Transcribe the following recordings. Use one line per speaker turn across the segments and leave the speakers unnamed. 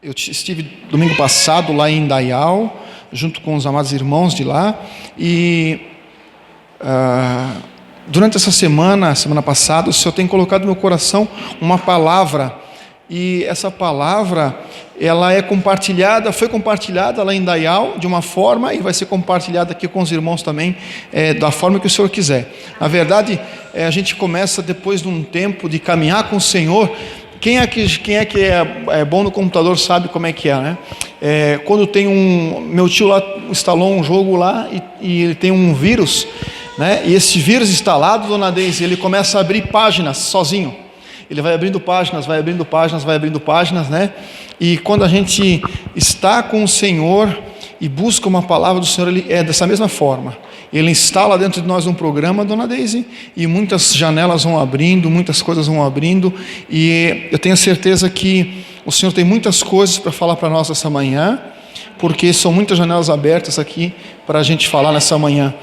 Eu estive domingo passado lá em Indaial, junto com os amados irmãos de lá, e durante essa semana passada, o Senhor tem colocado no meu coração uma palavra, e essa palavra, ela foi compartilhada lá em Indaial de uma forma, e vai ser compartilhada aqui com os irmãos também, da forma que o Senhor quiser. Na verdade, a gente começa depois de um tempo de caminhar com o Senhor. Quem é que é bom no computador sabe como é que é, né? Quando tem meu tio lá instalou um jogo lá e ele tem um vírus, né? E esse vírus instalado, dona Deise, ele começa a abrir páginas sozinho. Ele vai abrindo páginas, né? E quando a gente está com o Senhor e busca uma palavra do Senhor, ele é dessa mesma forma. Ele instala dentro de nós um programa, dona Deise, e muitas janelas vão abrindo, muitas coisas vão abrindo, e eu tenho certeza que o Senhor tem muitas coisas para falar para nós essa manhã, porque são muitas janelas abertas aqui para a gente falar nessa manhã.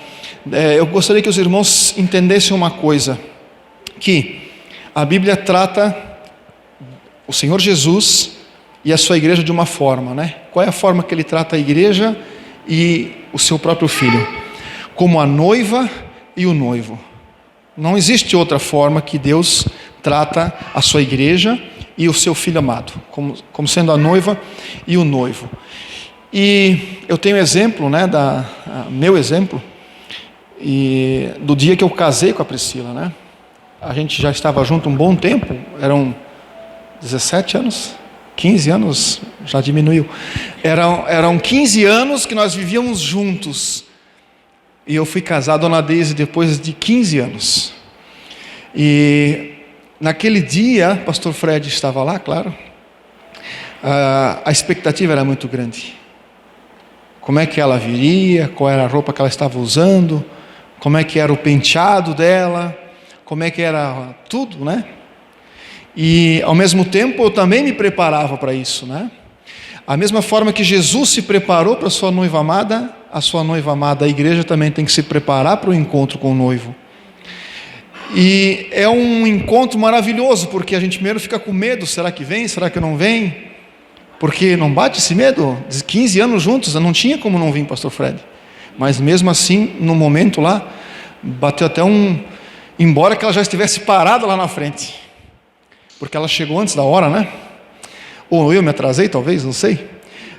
Eu gostaria que os irmãos entendessem uma coisa, que a Bíblia trata o Senhor Jesus e a sua igreja de uma forma, né? Qual é a forma que ele trata a igreja e o seu próprio filho? Como a noiva e o noivo. Não existe outra forma que Deus trata a sua igreja e o seu filho amado, como sendo a noiva e o noivo. E eu tenho exemplo, né, meu exemplo, e do dia que eu casei com a Priscila, né? A gente já estava junto um bom tempo, eram 17 anos, 15 anos, já diminuiu. Eram 15 anos que nós vivíamos juntos. E eu fui casado, dona Deise, depois de 15 anos. E naquele dia, pastor Fred estava lá, claro. A expectativa era muito grande. Como é que ela viria, qual era a roupa que ela estava usando, como é que era o penteado dela, como é que era tudo, né? E ao mesmo tempo eu também me preparava para isso, né? A mesma forma que Jesus se preparou para a sua noiva amada, a igreja também tem que se preparar para o encontro com o noivo. E é um encontro maravilhoso, porque a gente primeiro fica com medo, será que vem, será que não vem? Porque não bate esse medo? 15 anos juntos, não tinha como não vir, pastor Fred. Mas mesmo assim, no momento lá, bateu até embora que ela já estivesse parada lá na frente. Porque ela chegou antes da hora, né? Ou eu me atrasei, talvez, não sei.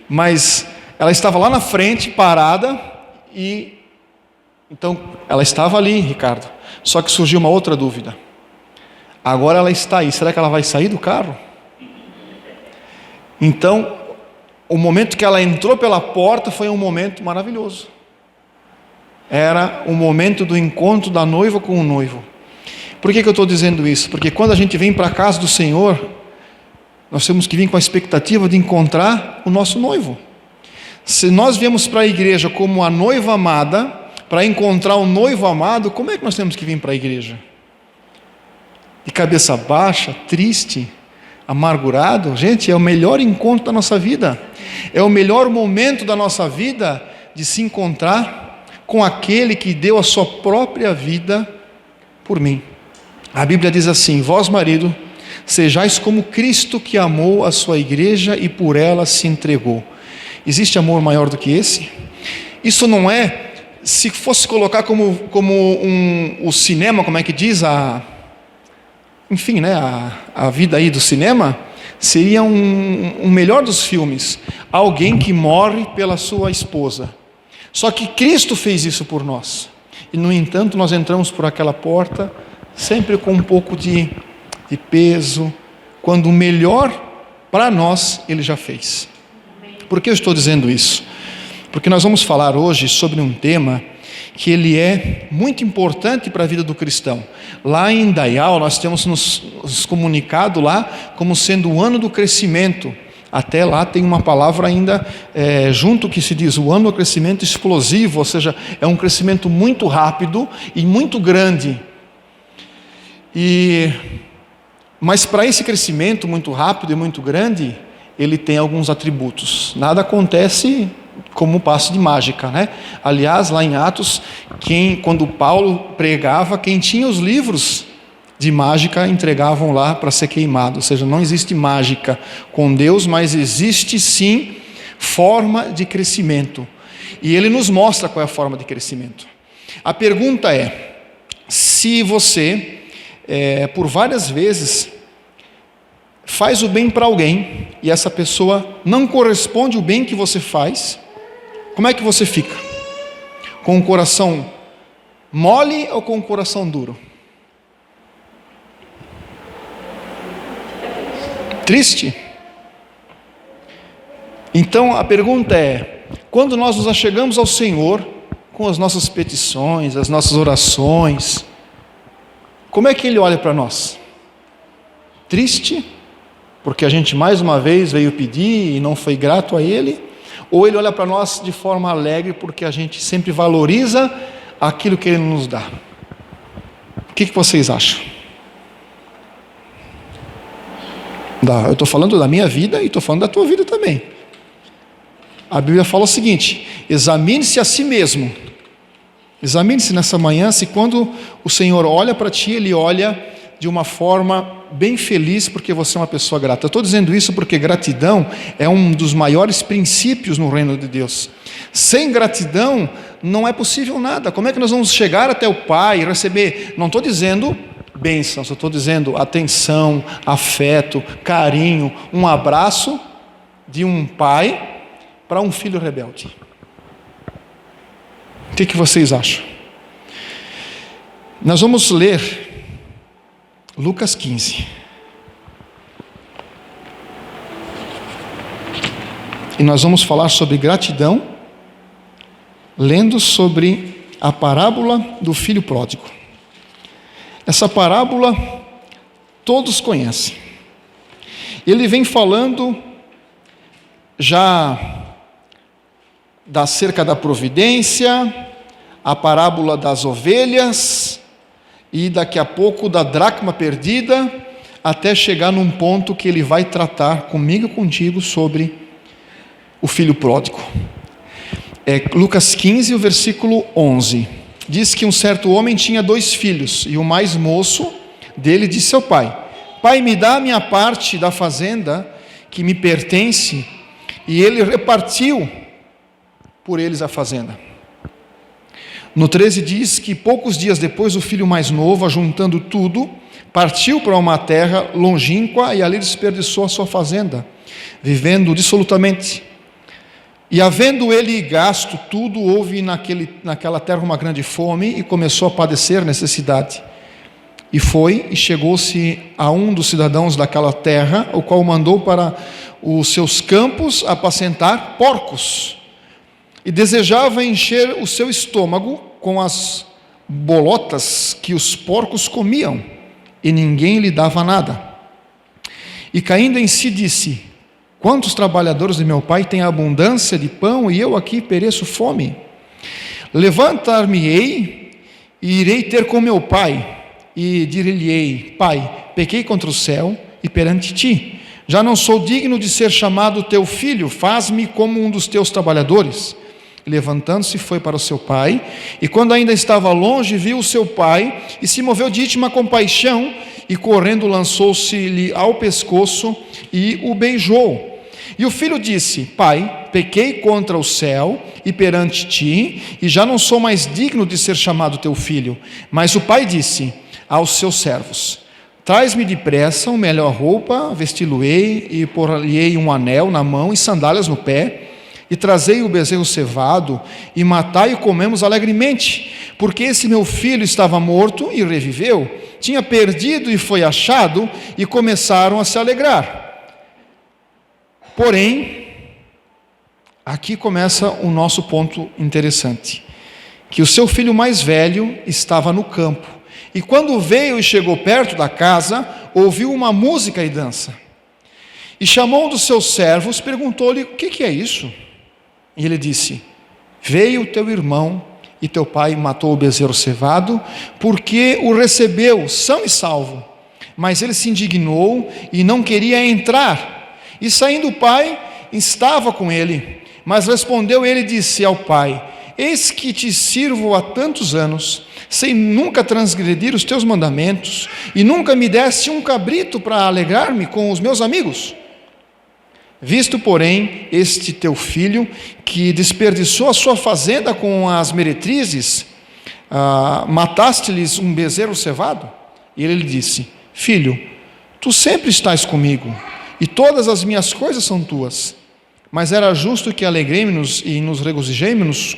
Mas ela estava lá na frente, parada, e então ela estava ali, Ricardo. Só que surgiu uma outra dúvida. Agora ela está aí, será que ela vai sair do carro? Então, o momento que ela entrou pela porta foi um momento maravilhoso. Era o momento do encontro da noiva com o noivo. Por que eu estou dizendo isso? Porque quando a gente vem para a casa do Senhor, nós temos que vir com a expectativa de encontrar o nosso noivo. Se nós viemos para a igreja como a noiva amada, para encontrar o noivo amado, como é que nós temos que vir para a igreja? De cabeça baixa, triste, amargurado? Gente, é o melhor encontro da nossa vida. É o melhor momento da nossa vida de se encontrar com aquele que deu a sua própria vida por mim. A Bíblia diz assim: vós, marido, sejais como Cristo, que amou a sua igreja e por ela se entregou. Existe amor maior do que esse? Isso não é, se fosse colocar como o cinema, como é que diz, enfim, né, a vida aí do cinema, seria um melhor dos filmes, alguém que morre pela sua esposa. Só que Cristo fez isso por nós, e no entanto nós entramos por aquela porta, sempre com um pouco de peso, quando o melhor para nós Ele já fez. Por que eu estou dizendo isso? Porque nós vamos falar hoje sobre um tema que ele é muito importante para a vida do cristão. Lá em Indaial nós temos nos comunicado lá como sendo o ano do crescimento. Até lá tem uma palavra ainda junto que se diz o ano do crescimento explosivo, ou seja, é um crescimento muito rápido e muito grande. Mas para esse crescimento muito rápido e muito grande, ele tem alguns atributos. Nada acontece como um passe de mágica, né? Aliás, lá em Atos, quando Paulo pregava, quem tinha os livros de mágica entregavam lá para ser queimado. Ou seja, não existe mágica com Deus, mas existe sim forma de crescimento. E Ele nos mostra qual é a forma de crescimento. A pergunta é, se você, por várias vezes, faz o bem para alguém, e essa pessoa não corresponde ao bem que você faz, como é que você fica? Com o coração mole ou com o coração duro? Triste? Então a pergunta é, quando nós nos achegamos ao Senhor, com as nossas petições, as nossas orações, como é que Ele olha para nós? Triste? Porque a gente mais uma vez veio pedir e não foi grato a Ele? Ou Ele olha para nós de forma alegre porque a gente sempre valoriza aquilo que Ele nos dá? O que vocês acham? Eu estou falando da minha vida e estou falando da tua vida também. A Bíblia fala o seguinte: examine-se a si mesmo. Examine-se nessa manhã se quando o Senhor olha para ti, Ele olha de uma forma bem feliz porque você é uma pessoa grata. Eu estou dizendo isso porque gratidão é um dos maiores princípios no reino de Deus. Sem gratidão não é possível nada. Como é que nós vamos chegar até o Pai e receber? Não estou dizendo bênçãos, eu estou dizendo atenção, afeto, carinho, um abraço de um pai para um filho rebelde. O que vocês acham? Nós vamos ler Lucas 15. E nós vamos falar sobre gratidão, lendo sobre a parábola do filho pródigo. Essa parábola todos conhecem. Ele vem falando já acerca da providência, a parábola das ovelhas e daqui a pouco da dracma perdida, até chegar num ponto que ele vai tratar comigo e contigo sobre o filho pródigo. Lucas 15, o versículo 11. Diz que um certo homem tinha 2 filhos, e o mais moço dele disse ao pai: Pai, me dá a minha parte da fazenda que me pertence. E ele repartiu por eles a fazenda. No 13 diz que poucos dias depois o filho mais novo, ajuntando tudo, partiu para uma terra longínqua e ali desperdiçou a sua fazenda, vivendo dissolutamente. E havendo ele gasto tudo, houve naquela terra uma grande fome e começou a padecer necessidade. E foi e chegou-se a um dos cidadãos daquela terra, o qual mandou para os seus campos apacentar porcos. E desejava encher o seu estômago com as bolotas que os porcos comiam, e ninguém lhe dava nada. E caindo em si disse: Quantos trabalhadores de meu pai têm abundância de pão, e eu aqui pereço fome? Levantar-me-ei e irei ter com meu pai, e dir-lhe-ei: Pai, pequei contra o céu e perante ti. Já não sou digno de ser chamado teu filho, faz-me como um dos teus trabalhadores. Levantando-se, foi para o seu pai, e quando ainda estava longe, viu o seu pai, e se moveu de íntima compaixão, e correndo lançou-se-lhe ao pescoço, e o beijou. E o filho disse: Pai, pequei contra o céu e perante ti, e já não sou mais digno de ser chamado teu filho. Mas o pai disse aos seus servos: Traz-me depressa uma melhor roupa, vesti-lo-ei, e por-lhe-ei um anel na mão e sandálias no pé, e trazei o bezerro cevado, e matai e comemos alegremente, porque esse meu filho estava morto e reviveu, tinha perdido e foi achado, e começaram a se alegrar. Porém, aqui começa o nosso ponto interessante, que o seu filho mais velho estava no campo, e quando veio e chegou perto da casa, ouviu uma música e dança, e chamou um dos seus servos, perguntou-lhe: o que é isso? E ele disse: Veio teu irmão e teu pai matou o bezerro cevado, porque o recebeu são e salvo. Mas ele se indignou e não queria entrar. E saindo o pai, estava com ele. Mas respondeu ele e disse ao pai: Eis que te sirvo há tantos anos, sem nunca transgredir os teus mandamentos, e nunca me deste um cabrito para alegrar-me com os meus amigos. Visto, porém, este teu filho, que desperdiçou a sua fazenda com as meretrizes, mataste-lhes um bezerro cevado? E ele lhe disse: filho, tu sempre estás comigo, e todas as minhas coisas são tuas. Mas era justo que alegremos e nos regozijemos,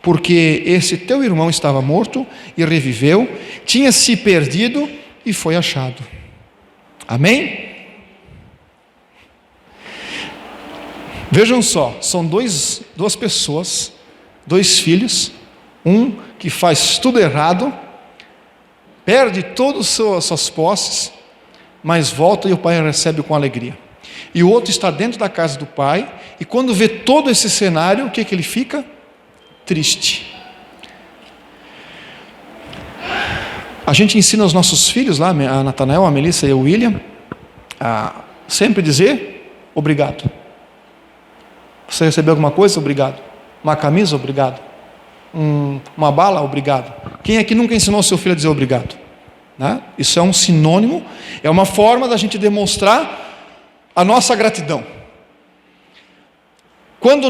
porque esse teu irmão estava morto e reviveu, tinha se perdido e foi achado. Amém? Vejam só, são duas pessoas, dois filhos, um que faz tudo errado, perde todas as suas posses, mas volta e o pai recebe com alegria. E o outro está dentro da casa do pai, e quando vê todo esse cenário, o que ele fica? Triste. A gente ensina os nossos filhos lá, a Natanael, a Melissa e o William, a sempre dizer obrigado. Você recebeu alguma coisa? Obrigado. Uma camisa? Obrigado. Uma bala? Obrigado. Quem é que nunca ensinou o seu filho a dizer obrigado? Né? Isso é um sinônimo, é uma forma da gente demonstrar a nossa gratidão. Quando,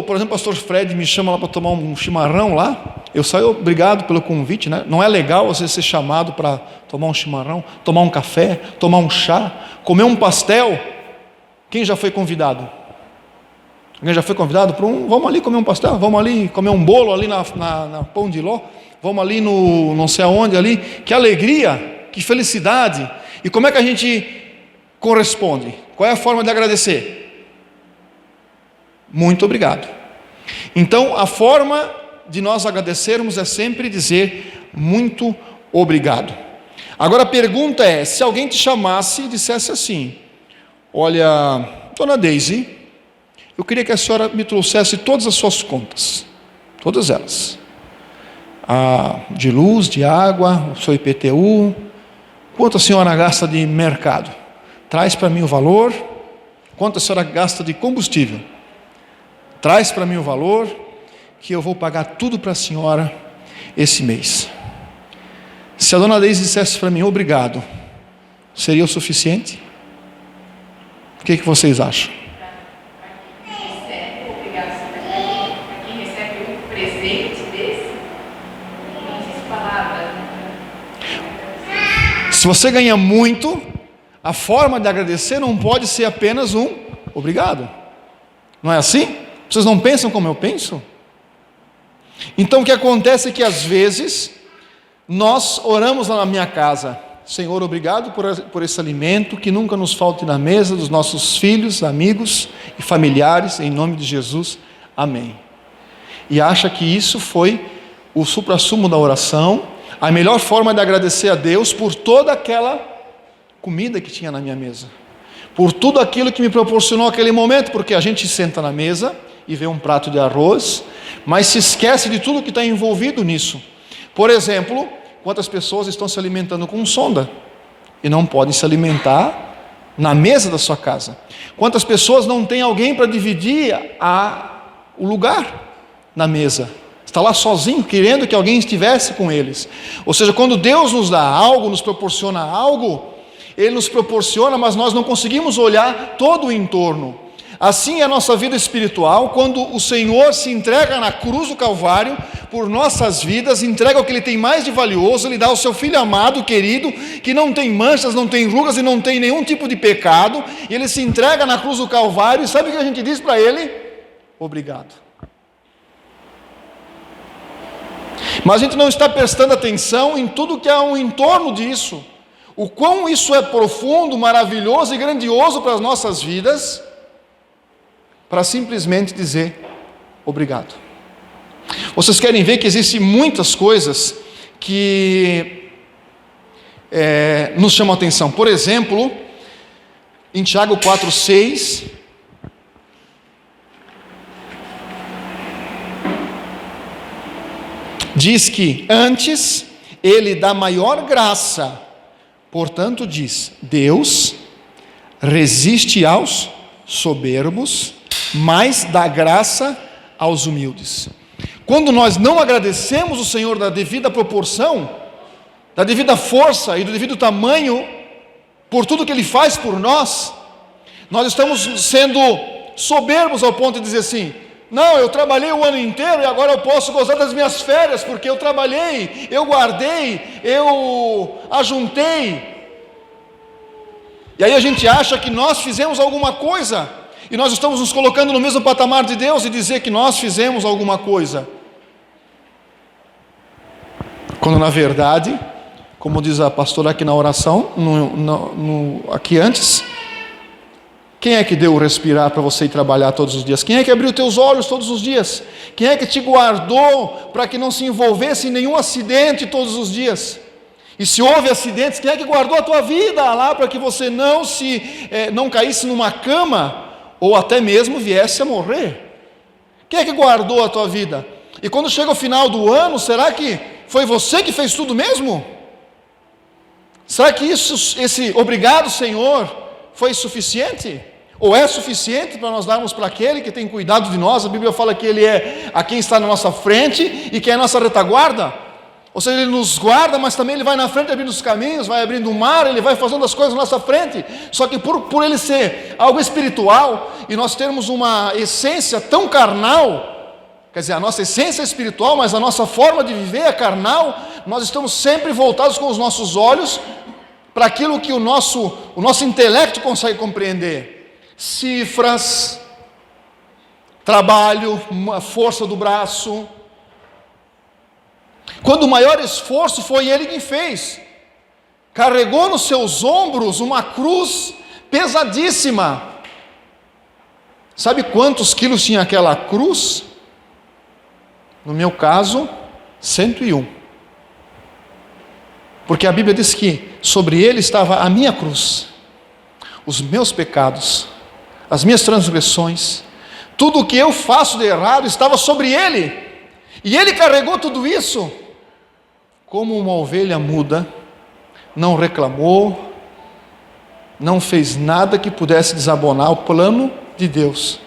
por exemplo, o pastor Fred me chama lá para tomar um chimarrão lá, eu saio obrigado pelo convite, né? Não é legal você ser chamado para tomar um chimarrão, tomar um café, tomar um chá, comer um pastel. Quem já foi convidado? Alguém já foi convidado para vamos ali comer um pastel, vamos ali comer um bolo ali na Pão de Ló, vamos ali no não sei aonde ali. Que alegria, que felicidade. E como é que a gente corresponde? Qual é a forma de agradecer? Muito obrigado. Então, a forma de nós agradecermos é sempre dizer muito obrigado. Agora a pergunta é, se alguém te chamasse e dissesse assim: olha, dona Daisy, eu queria que a senhora me trouxesse todas as suas contas, todas elas, de luz, de água, o seu IPTU, quanto a senhora gasta de mercado, traz para mim o valor. Quanto a senhora gasta de combustível, traz para mim o valor, que eu vou pagar tudo para a senhora esse mês. Se a dona Deise dissesse para mim obrigado, seria o suficiente? O que vocês acham?
Para quem recebe um presente desse, não existe palavra.
Se você ganha muito, a forma de agradecer não pode ser apenas um obrigado. Não é assim? Vocês não pensam como eu penso? Então o que acontece é que às vezes nós oramos lá na minha casa: Senhor, obrigado por esse alimento, que nunca nos falte na mesa dos nossos filhos, amigos e familiares, em nome de Jesus, amém. E acha que isso foi o suprassumo da oração, a melhor forma de agradecer a Deus por toda aquela comida que tinha na minha mesa, por tudo aquilo que me proporcionou aquele momento, porque a gente senta na mesa e vê um prato de arroz, mas se esquece de tudo que está envolvido nisso. Por exemplo, quantas pessoas estão se alimentando com sonda e não podem se alimentar na mesa da sua casa? Quantas pessoas não têm alguém para dividir o lugar na mesa? Está lá sozinho, querendo que alguém estivesse com eles. Ou seja, quando Deus nos dá algo, nos proporciona algo, Ele nos proporciona, mas nós não conseguimos olhar todo o entorno. Assim é a nossa vida espiritual, quando o Senhor se entrega na cruz do Calvário por nossas vidas, entrega o que Ele tem mais de valioso, Ele dá o seu Filho amado, querido, que não tem manchas, não tem rugas e não tem nenhum tipo de pecado, e Ele se entrega na cruz do Calvário, e sabe o que a gente diz para Ele? Obrigado. Mas a gente não está prestando atenção em tudo que há ao entorno disso, o quão isso é profundo, maravilhoso e grandioso para as nossas vidas, para simplesmente dizer obrigado. Vocês querem ver que existem muitas coisas que nos chamam a atenção. Por exemplo, em Tiago 4,6, diz que antes Ele dá maior graça, portanto diz: Deus resiste aos soberbos, mas dá graça aos humildes. quando nós não agradecemos o Senhor da devida proporção, da devida força e do devido tamanho, por tudo que Ele faz por nós, nós estamos sendo soberbos ao ponto de dizer assim: não, eu trabalhei o ano inteiro e agora eu posso gozar das minhas férias, porque eu trabalhei, eu guardei, eu ajuntei. E aí a gente acha que nós fizemos alguma coisa, e nós estamos nos colocando no mesmo patamar de Deus e dizer que nós fizemos alguma coisa, quando na verdade, como diz a pastora aqui na oração, aqui antes, quem é que deu o respirar para você ir trabalhar todos os dias? Quem é que abriu teus olhos todos os dias? Quem é que te guardou para que não se envolvesse em nenhum acidente todos os dias? E se houve acidentes, quem é que guardou a tua vida lá para que você não caísse numa cama ou até mesmo viesse a morrer? Quem é que guardou a tua vida? E quando chega o final do ano, será que foi você que fez tudo mesmo? Será que esse obrigado, Senhor, foi suficiente? Ou é suficiente para nós darmos para aquele que tem cuidado de nós? A Bíblia fala que Ele é a quem está na nossa frente e que é a nossa retaguarda. Ou seja, Ele nos guarda, mas também Ele vai na frente abrindo os caminhos, vai abrindo o mar, Ele vai fazendo as coisas na nossa frente. Só que por Ele ser algo espiritual e nós termos uma essência tão carnal, quer dizer, a nossa essência é espiritual, mas a nossa forma de viver é carnal, nós estamos sempre voltados com os nossos olhos para aquilo que o nosso intelecto consegue compreender. Cifras, trabalho, força do braço. Quando o maior esforço foi Ele quem fez. Carregou nos seus ombros uma cruz pesadíssima. Sabe quantos quilos tinha aquela cruz? No meu caso, 101. Porque a Bíblia diz que sobre Ele estava a minha cruz, os meus pecados, as minhas transgressões, tudo o que eu faço de errado estava sobre Ele. E Ele carregou tudo isso como uma ovelha muda, não reclamou, não fez nada que pudesse desabonar o plano de Deus.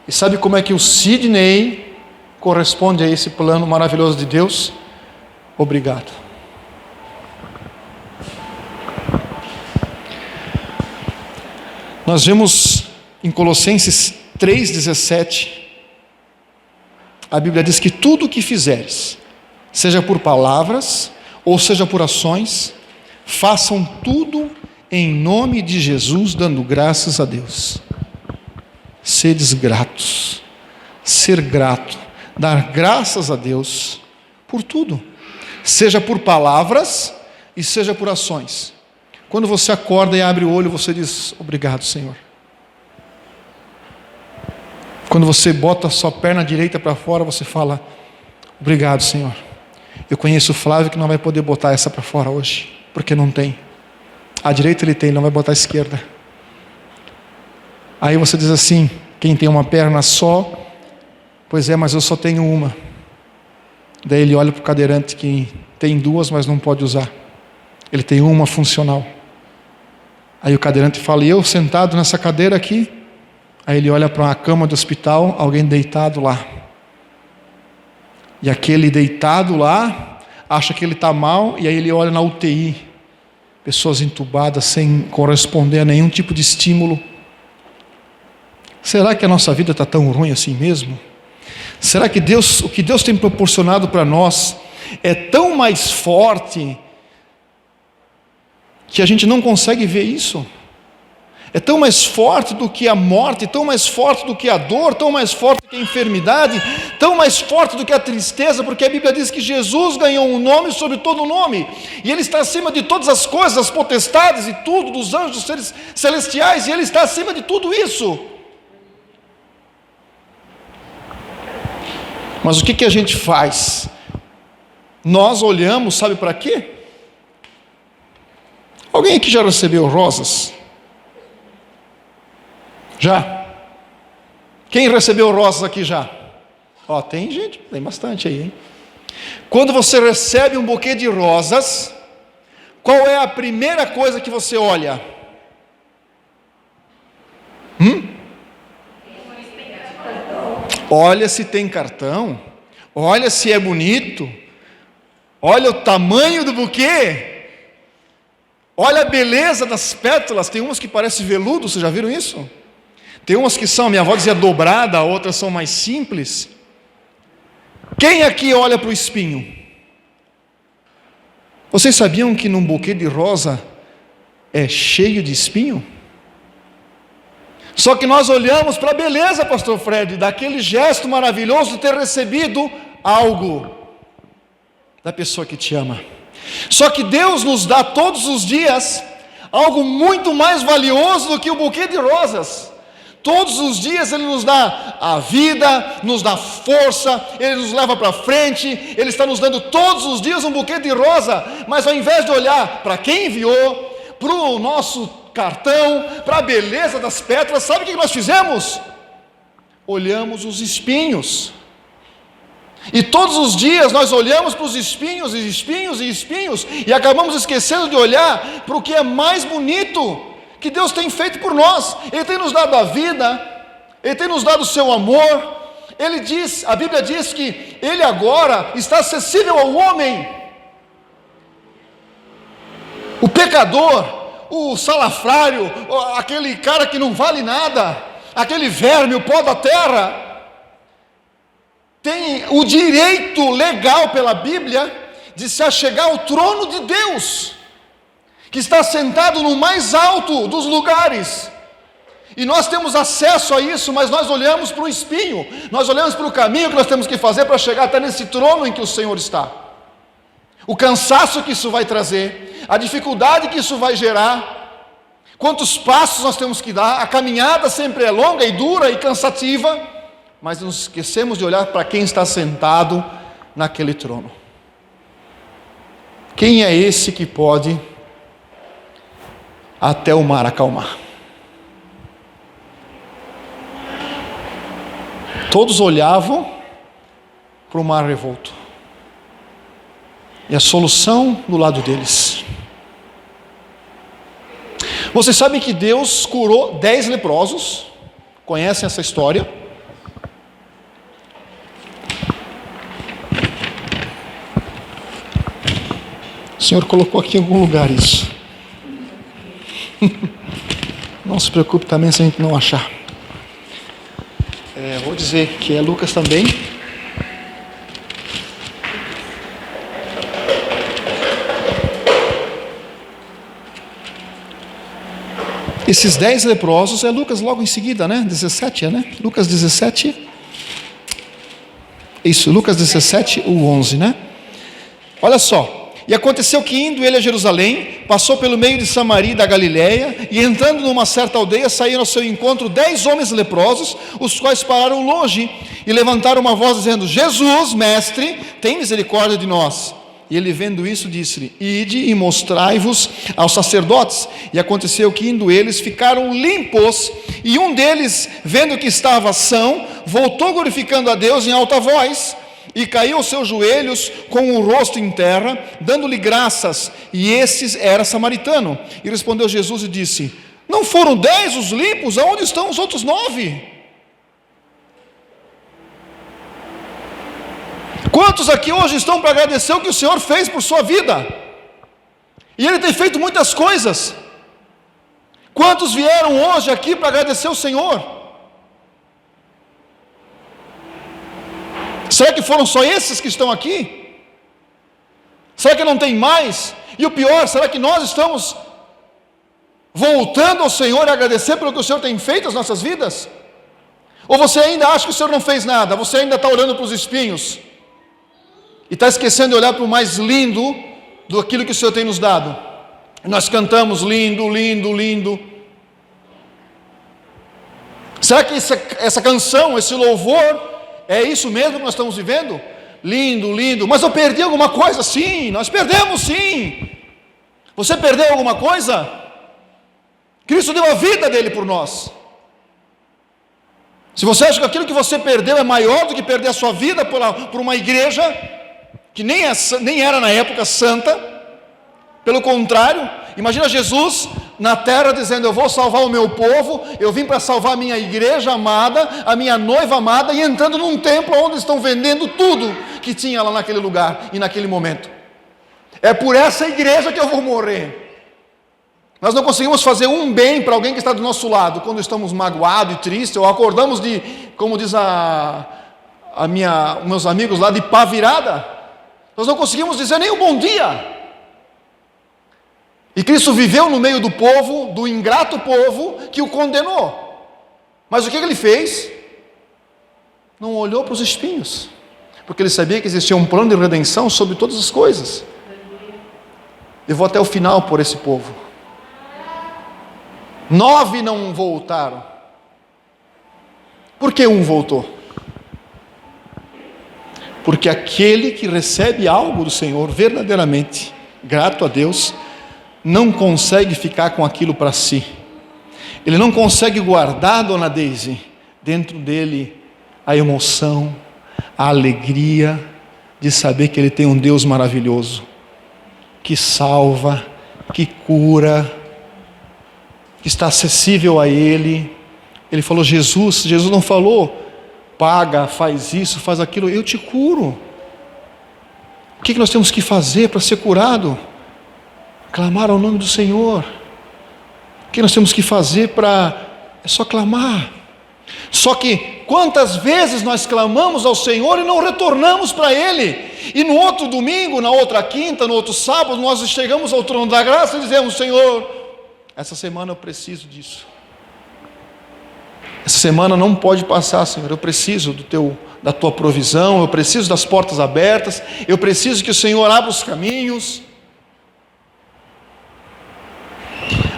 E sabe como é que o Sidney corresponde a esse plano maravilhoso de Deus? Obrigado. Nós vemos em Colossenses 3,17, a Bíblia diz que tudo o que fizeres, seja por palavras ou seja por ações, façam tudo em nome de Jesus, dando graças a Deus. Sedes gratos, ser grato, dar graças a Deus por tudo, seja por palavras e seja por ações. Quando você acorda e abre o olho, você diz: obrigado, Senhor. Quando você bota a sua perna direita para fora, você fala: obrigado, Senhor. Eu conheço o Flávio que não vai poder botar essa para fora hoje, porque não tem. A direita ele tem, não vai botar a esquerda. Aí você diz assim: quem tem uma perna só, pois é, mas eu só tenho uma. Daí ele olha para o cadeirante que tem duas, mas não pode usar. Ele tem uma funcional. Aí o cadeirante fala: e eu sentado nessa cadeira aqui? Aí ele olha para uma cama do hospital, alguém deitado lá. E aquele deitado lá, acha que ele está mal, e aí ele olha na UTI. Pessoas entubadas, sem corresponder a nenhum tipo de estímulo. Será que a nossa vida está tão ruim assim mesmo? Será que o que Deus tem proporcionado para nós é tão mais forte que a gente não consegue ver isso? É tão mais forte do que a morte, tão mais forte do que a dor, tão mais forte do que a enfermidade, tão mais forte do que a tristeza, porque a Bíblia diz que Jesus ganhou um nome sobre todo nome, e Ele está acima de todas as coisas, as potestades e tudo, dos anjos, dos seres celestiais, e Ele está acima de tudo isso. Mas o que a gente faz? Nós olhamos, sabe para quê? Alguém aqui já recebeu rosas? Já? Quem recebeu rosas aqui já? Ó, tem gente, tem bastante aí, hein? Quando você recebe um buquê de rosas, qual é a primeira coisa que você olha? Olha se tem cartão. olha se é bonito, olha o tamanho do buquê, olha a beleza das pétalas. Tem umas que parecem veludo, vocês já viram isso? Tem umas que são, minha avó dizia dobrada, outras são mais simples. Quem aqui olha para o espinho? Vocês sabiam que num buquê de rosa é cheio de espinho? Só que nós olhamos para a beleza, pastor Fred, daquele gesto maravilhoso de ter recebido algo da pessoa que te ama. Só que Deus nos dá todos os dias algo muito mais valioso do que o buquê de rosas. Todos os dias Ele nos dá a vida, nos dá força, Ele nos leva para frente, Ele está nos dando todos os dias um buquê de rosa, mas ao invés de olhar para quem enviou, para o nosso cartão, para a beleza das pétalas, sabe o que nós fizemos? Olhamos os espinhos. E todos os dias nós olhamos para os espinhos, e espinhos, e espinhos, e acabamos esquecendo de olhar para o que é mais bonito que Deus tem feito por nós. Ele tem nos dado a vida, Ele tem nos dado o seu amor. Ele diz, a Bíblia diz que Ele agora está acessível ao homem. O pecador, o salafrário, aquele cara que não vale nada, aquele verme, o pó da terra, tem o direito legal pela Bíblia de se achegar ao trono de Deus, que está sentado no mais alto dos lugares, e nós temos acesso a isso, mas nós olhamos para o espinho, nós olhamos para o caminho que nós temos que fazer para chegar até nesse trono em que o Senhor está, o cansaço que isso vai trazer, a dificuldade que isso vai gerar, quantos passos nós temos que dar, a caminhada sempre é longa e dura e cansativa, mas nos esquecemos de olhar para quem está sentado naquele trono. Quem é esse que pode até o mar acalmar? Todos olhavam para o mar revolto, e a solução do lado deles. Vocês sabem que Deus curou 10 leprosos, conhecem essa história? O Senhor colocou aqui em algum lugar isso. Não se preocupe também se a gente não achar. Vou dizer que é Lucas também. Esses 10 leprosos é Lucas logo em seguida, né? 17, né? Lucas 17. Isso, Lucas 17, o 11, né? Olha só. E aconteceu que indo ele a Jerusalém, passou pelo meio de Samaria e da Galiléia, e entrando numa certa aldeia, saíram ao seu encontro 10 homens leprosos, os quais pararam longe, e levantaram uma voz dizendo: Jesus, mestre, tem misericórdia de nós. E ele vendo isso, disse-lhe: ide e mostrai-vos aos sacerdotes. E aconteceu que indo eles, ficaram limpos, e um deles, vendo que estava são, voltou glorificando a Deus em alta voz, e caiu aos seus joelhos com o rosto em terra, dando-lhe graças, e esses era samaritano. E respondeu Jesus e disse: não foram 10 os limpos? Aonde estão os outros 9? Quantos aqui hoje estão para agradecer o que o Senhor fez por sua vida? E Ele tem feito muitas coisas. Quantos vieram hoje aqui para agradecer o Senhor? Será que foram só esses que estão aqui? Será que não tem mais? E o pior, será que nós estamos voltando ao Senhor e agradecer pelo que o Senhor tem feito nas nossas vidas? Ou você ainda acha que o Senhor não fez nada? Você ainda está olhando para os espinhos e está esquecendo de olhar para o mais lindo do aquilo que o Senhor tem nos dado? Nós cantamos lindo, lindo, lindo. Será que essa canção, esse louvor, é isso mesmo que nós estamos vivendo? Lindo, lindo. Mas eu perdi alguma coisa? Sim, nós perdemos sim. Você perdeu alguma coisa? Cristo deu a vida dele por nós. Se você acha que aquilo que você perdeu é maior do que perder a sua vida por uma igreja que nem era na época santa, pelo contrário, Imagina Jesus na terra dizendo: eu vou salvar o meu povo, eu vim para salvar a minha igreja amada, a minha noiva amada, e entrando num templo onde estão vendendo tudo que tinha lá naquele lugar e naquele momento. É por essa igreja que eu vou morrer. Nós não conseguimos fazer um bem para alguém que está do nosso lado quando estamos magoados e tristes, ou acordamos de, como diz meus amigos lá, de pá virada. Nós não conseguimos dizer nem um bom dia. E Cristo viveu no meio do povo, do ingrato povo que o condenou. Mas o que ele fez? Não olhou para os espinhos, porque ele sabia que existia um plano de redenção sobre todas as coisas. Eu vou até o final por esse povo. 9 não voltaram. Por que um voltou? Porque aquele que recebe algo do Senhor verdadeiramente, grato a Deus, não consegue ficar com aquilo para si. Ele não consegue guardar, dona Deise, dentro dele a emoção, a alegria de saber que ele tem um Deus maravilhoso, que salva, que cura, que está acessível a ele. Ele falou: Jesus não falou: paga, faz isso, faz aquilo, eu te curo. O que nós temos que fazer para ser curado? Clamar ao nome do Senhor. O que nós temos que fazer é só clamar. Só que quantas vezes nós clamamos ao Senhor e não retornamos para Ele, e no outro domingo, na outra quinta, no outro sábado, nós chegamos ao trono da graça e dizemos: Senhor, essa semana eu preciso disso, essa semana não pode passar, Senhor, eu preciso da Tua provisão, eu preciso das portas abertas, eu preciso que o Senhor abra os caminhos.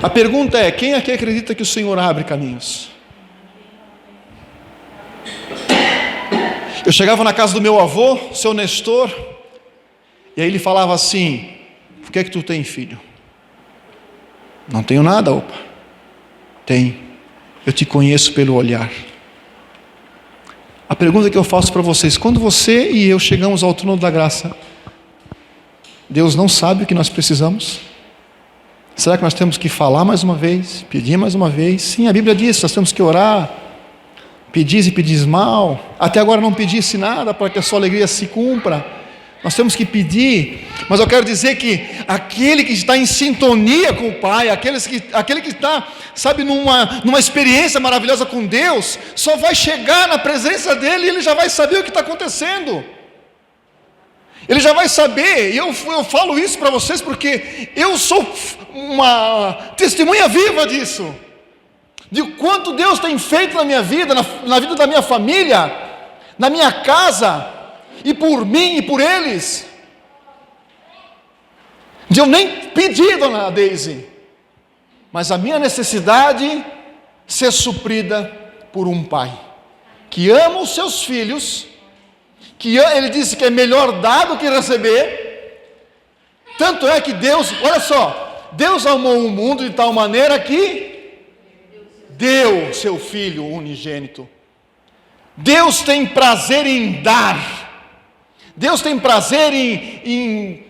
A pergunta é: quem aqui acredita que o Senhor abre caminhos? Eu chegava na casa do meu avô, seu Nestor, e aí ele falava assim: o que é que tu tem, filho? Não tenho nada, opa. Tem. Eu te conheço pelo olhar. A pergunta que eu faço para vocês: quando você e eu chegamos ao trono da graça, Deus não sabe o que nós precisamos? Será que nós temos que falar mais uma vez, pedir mais uma vez? Sim, a Bíblia diz, nós temos que orar. Pedis e pedis mal, até agora não pedisse nada para que a sua alegria se cumpra. Nós temos que pedir, mas eu quero dizer que aquele que está em sintonia com o Pai, aquele que está, sabe, numa experiência maravilhosa com Deus, só vai chegar na presença dEle e ele já vai saber o que está acontecendo. Ele já vai saber, e eu falo isso para vocês porque eu sou uma testemunha viva disso, de quanto Deus tem feito na minha vida, na vida da minha família, na minha casa, e por mim e por eles, de eu nem pedir, dona Deise, mas a minha necessidade ser suprida por um pai, que ama os seus filhos, que ele disse que é melhor dar do que receber. Tanto é que Deus, olha só, Deus amou o mundo de tal maneira que deu seu Filho unigênito. Deus tem prazer em dar, Deus tem prazer em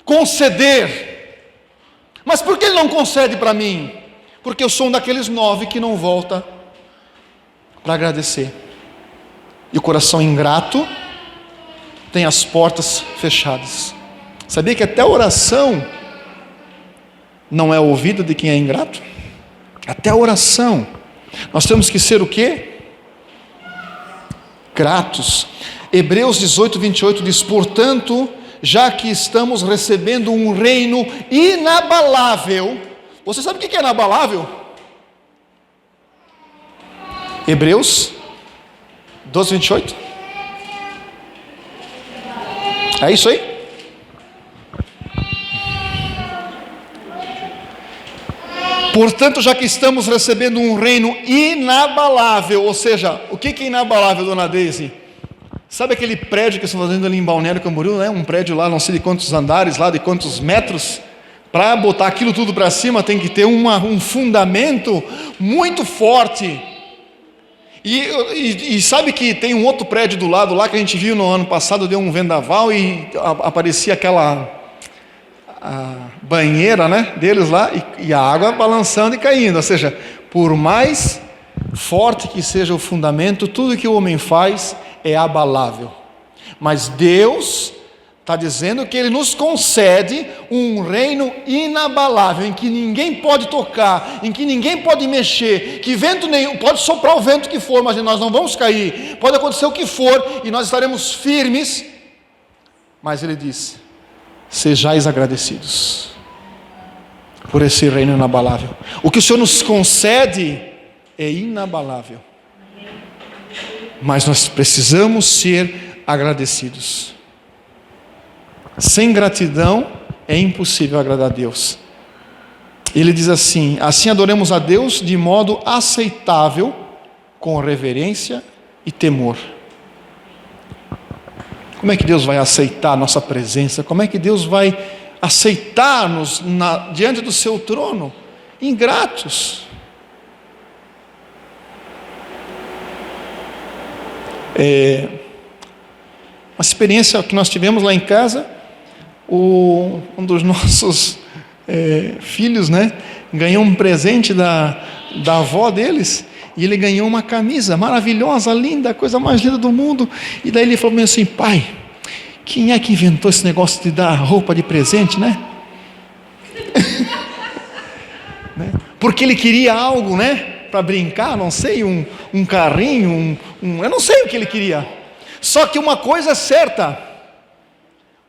conceder. Mas por que Ele não concede para mim? Porque eu sou um daqueles 9 que não volta para agradecer, e o coração ingrato tem as portas fechadas. Sabia que até a oração não é ouvida de quem é ingrato? Até a oração, nós temos que ser o quê? Gratos. Hebreus 18, 28 diz: portanto, já que estamos recebendo um reino inabalável. Você sabe o que é inabalável? Hebreus 12, 28. É isso aí? Portanto, já que estamos recebendo um reino inabalável, ou seja, o que é inabalável, dona Deise? Sabe aquele prédio que estão fazendo ali em Balneário Camboriú, né? Um prédio lá, não sei de quantos andares, lá de quantos metros. Para botar aquilo tudo para cima tem que ter um fundamento muito forte. E sabe que tem um outro prédio do lado lá que a gente viu no ano passado, deu um vendaval e aparecia aquela banheira, né, deles lá, e a água balançando e caindo. Ou seja, por mais forte que seja o fundamento, tudo que o homem faz é abalável. Mas Deus está dizendo que Ele nos concede um reino inabalável, em que ninguém pode tocar, em que ninguém pode mexer, que vento nenhum, pode soprar o vento que for, mas nós não vamos cair, pode acontecer o que for, e nós estaremos firmes. Mas Ele diz: sejais agradecidos por esse reino inabalável. O que o Senhor nos concede é inabalável, mas nós precisamos ser agradecidos. Sem gratidão é impossível agradar a Deus. Ele diz assim: assim adoremos a Deus de modo aceitável, com reverência e temor. Como é que Deus vai aceitar a nossa presença? Como é que Deus vai aceitar-nos diante do seu trono? Ingratos. Uma experiência que nós tivemos lá em casa, um dos nossos filhos, né, ganhou um presente da avó deles, e ele ganhou uma camisa maravilhosa, linda, a coisa mais linda do mundo. E daí ele falou assim: pai, quem é que inventou esse negócio de dar roupa de presente, né? Porque ele queria algo, né, para brincar, não sei, um carrinho, eu não sei o que ele queria. Só que uma coisa é certa: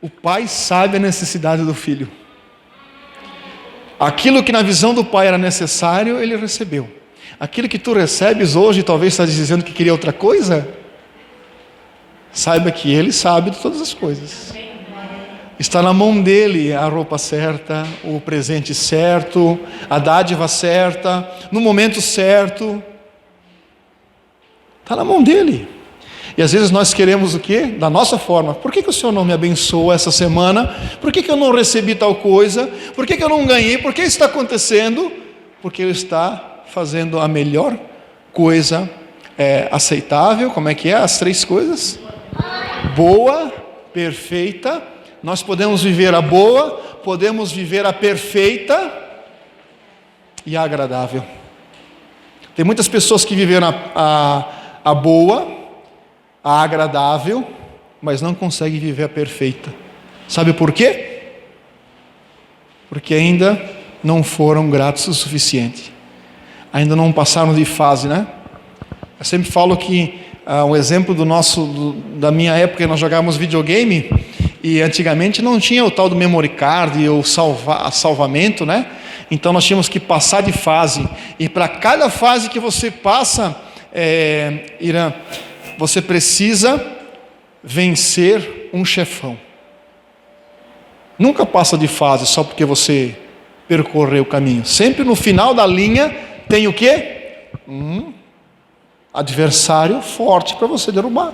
o pai sabe a necessidade do filho. Aquilo que na visão do pai era necessário, ele recebeu. Aquilo que tu recebes hoje, talvez estás dizendo que queria outra coisa, saiba que ele sabe de todas as coisas. Está na mão dele a roupa certa, o presente certo, a dádiva certa, no momento certo. Está na mão dele. E às vezes nós queremos o quê? Da nossa forma. Por que o Senhor não me abençoou essa semana? Por que eu não recebi tal coisa? Por que eu não ganhei? Por que isso está acontecendo? Porque Ele está fazendo a melhor coisa aceitável. Como é que é? As três coisas: boa, perfeita. Nós podemos viver a boa, podemos viver a perfeita e a agradável. Tem muitas pessoas que viveram a boa, a agradável, mas não conseguem viver a perfeita. Sabe por quê? Porque ainda não foram gratos o suficiente, ainda não passaram de fase, né? Eu sempre falo que um exemplo da minha época, nós jogávamos videogame, e antigamente não tinha o tal do memory card e o salvamento, né? Então nós tínhamos que passar de fase, e para cada fase que você passa, Irã, você precisa vencer um chefão. Nunca passa de fase só porque você percorreu o caminho. Sempre no final da linha tem o quê? Um adversário forte para você derrubar.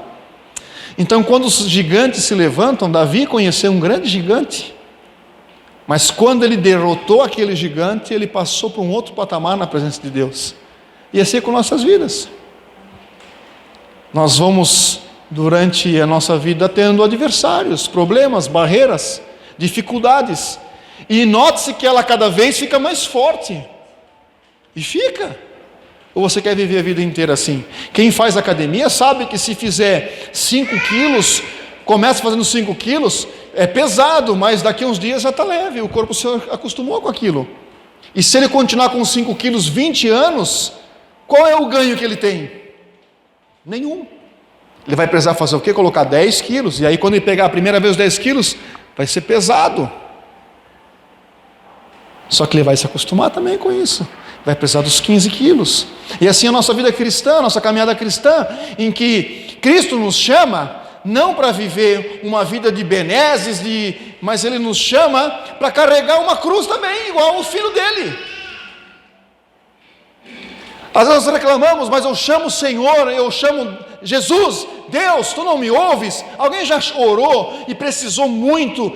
Então, quando os gigantes se levantam, Davi conheceu um grande gigante, mas quando ele derrotou aquele gigante, ele passou para um outro patamar na presença de Deus. E assim é com nossas vidas. Nós vamos, durante a nossa vida, tendo adversários, problemas, barreiras, dificuldades, e note-se que ela cada vez fica mais forte, e fica. Ou você quer viver a vida inteira assim? Quem faz academia sabe que se fizer 5 quilos, começa fazendo 5 quilos, é pesado, mas daqui a uns dias já está leve, o corpo se acostumou com aquilo. E se ele continuar com 5 quilos 20 anos, qual é o ganho que ele tem? Nenhum. Ele vai precisar fazer o quê? Colocar 10 quilos, e aí quando ele pegar a primeira vez os 10 quilos, vai ser pesado. Só que ele vai se acostumar também com isso. Vai precisar dos 15 quilos. E assim a nossa vida cristã, a nossa caminhada cristã, em que Cristo nos chama, não para viver uma vida de benesses, mas Ele nos chama para carregar uma cruz também, igual o filho dele. Às vezes nós reclamamos: mas eu chamo o Senhor, eu chamo Jesus, Deus, tu não me ouves? Alguém já orou e precisou muito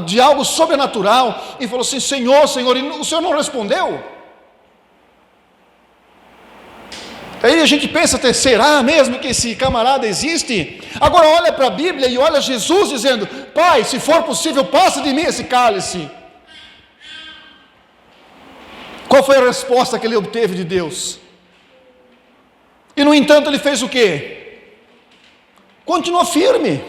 de algo sobrenatural e falou assim: Senhor, Senhor, e o Senhor não respondeu? Aí a gente pensa até: será mesmo que esse camarada existe? Agora olha para a Bíblia e olha Jesus dizendo: Pai, se for possível, passa de mim esse cálice. Qual foi a resposta que ele obteve de Deus? E no entanto ele fez o quê? Continua firme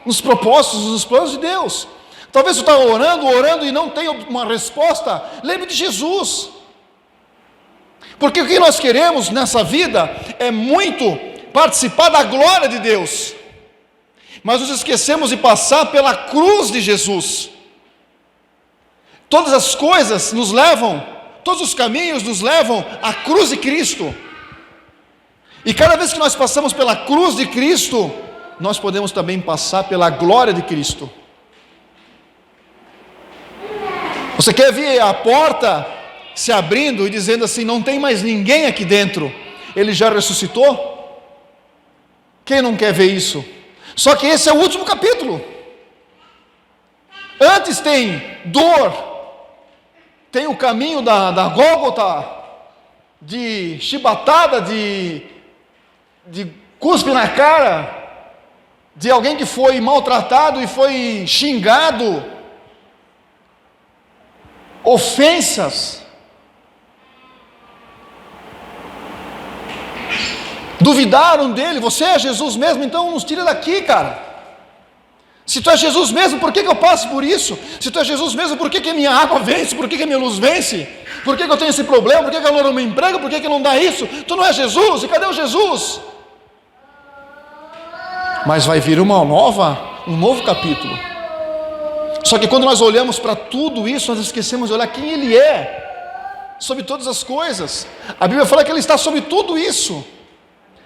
nos propósitos, nos planos de Deus. Talvez você está orando e não tenha uma resposta. Lembre de Jesus. Porque o que nós queremos nessa vida é muito participar da glória de Deus, mas nos esquecemos de passar pela cruz de Jesus. Todas as coisas nos levam, todos os caminhos nos levam à cruz de Cristo. E cada vez que nós passamos pela cruz de Cristo, nós podemos também passar pela glória de Cristo. Você quer ver a porta se abrindo e dizendo assim: não tem mais ninguém aqui dentro, ele já ressuscitou? Quem não quer ver isso? Só que esse é o último capítulo. Antes tem dor, tem o caminho da Gólgota, de chibatada, de cuspe na cara, de alguém que foi maltratado e foi xingado, ofensas, duvidaram dele. Você é Jesus mesmo? Então nos tira daqui, cara. Se tu é Jesus mesmo, por que eu passo por isso? Se tu é Jesus mesmo, por que a minha água vence? Por que a minha luz vence? Por que eu tenho esse problema? Por que eu não arrumo emprego? Por que não dá isso? Tu não é Jesus, e cadê o Jesus? Mas vai vir um novo capítulo. Só que quando nós olhamos para tudo isso, nós esquecemos de olhar quem Ele é, sobre todas as coisas. A Bíblia fala que Ele está sobre tudo isso,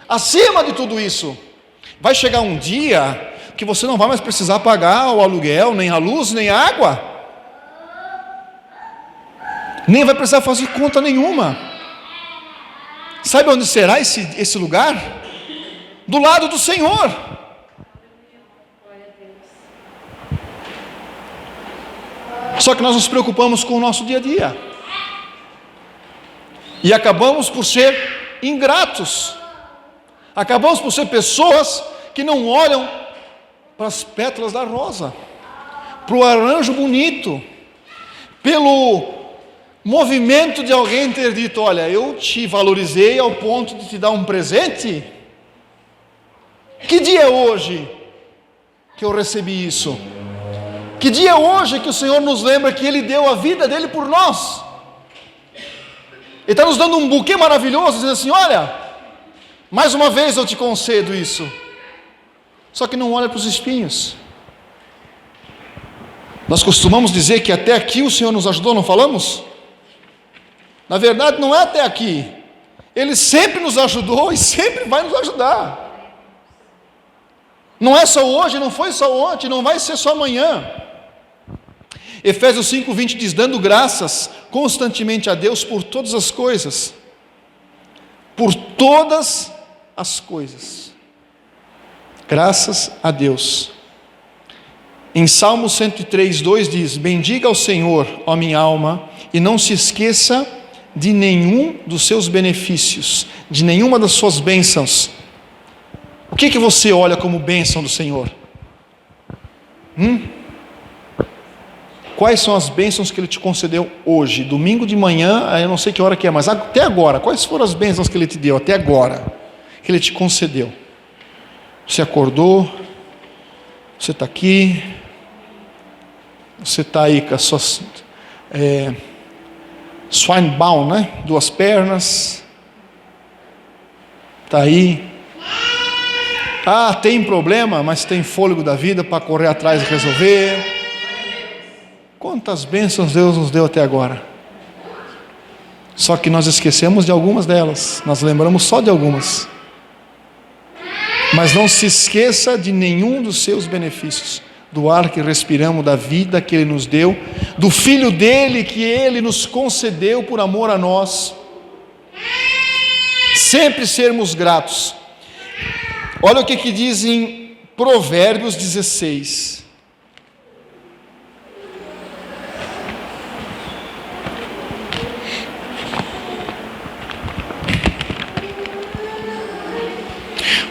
acima de tudo isso. Vai chegar um dia que você não vai mais precisar pagar o aluguel, nem a luz, nem a água, nem vai precisar fazer conta nenhuma. Sabe onde será esse lugar? Do lado do Senhor. Só que nós nos preocupamos com o nosso dia a dia e acabamos por ser ingratos, acabamos por ser pessoas que não olham para as pétalas da rosa, para o arranjo bonito, pelo movimento de alguém ter dito: olha, eu te valorizei ao ponto de te dar um presente. Que dia é hoje que eu recebi isso? Que dia é hoje que o Senhor nos lembra que Ele deu a vida dEle por nós? Ele está nos dando um buquê maravilhoso, dizendo assim: olha, mais uma vez eu te concedo isso. Só que não olha para os espinhos. Nós costumamos dizer que até aqui o Senhor nos ajudou, não falamos? Na verdade não é até aqui. Ele sempre nos ajudou e sempre vai nos ajudar. Não é só hoje, não foi só ontem, não vai ser só amanhã. Efésios 5:20 diz: dando graças constantemente a Deus por todas as coisas. Por todas as coisas. Graças a Deus. Em Salmo 103:2 diz: bendiga ao Senhor, ó minha alma, e não se esqueça de nenhum dos seus benefícios, de nenhuma das suas bênçãos. O que você olha como bênção do Senhor? Quais são as bênçãos que Ele te concedeu hoje? Domingo de manhã, eu não sei que hora que é, mas até agora, quais foram as bênçãos que Ele te deu até agora? Que Ele te concedeu? Você acordou, você está aqui, você está aí com as suas Schweinbaum, né? 2 pernas, está aí. Tem problema, mas tem fôlego da vida para correr atrás e resolver. Quantas bênçãos Deus nos deu até agora. Só que nós esquecemos de algumas delas, nós lembramos só de algumas. Mas não se esqueça de nenhum dos seus benefícios, do ar que respiramos, da vida que Ele nos deu, do Filho dEle que Ele nos concedeu por amor a nós. Sempre sermos gratos. Olha o que diz em Provérbios 16.